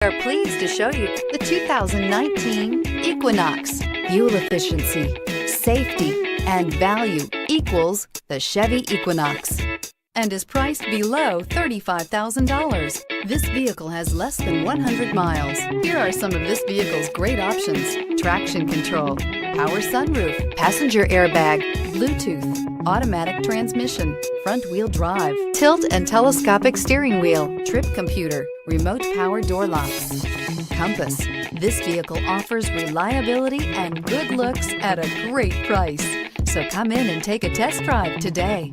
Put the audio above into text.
We are pleased to show you the 2019 Equinox. Fuel efficiency, safety, and value equals the Chevy Equinox and is priced below $35,000. This vehicle has less than 100 miles. Here are some of this vehicle's great options: traction control, power sunroof, passenger airbag, Bluetooth, automatic transmission, front wheel drive, tilt and telescopic steering wheel, trip computer, remote power door locks, compass. This vehicle offers reliability and good looks at a great price. So come in and take a test drive today.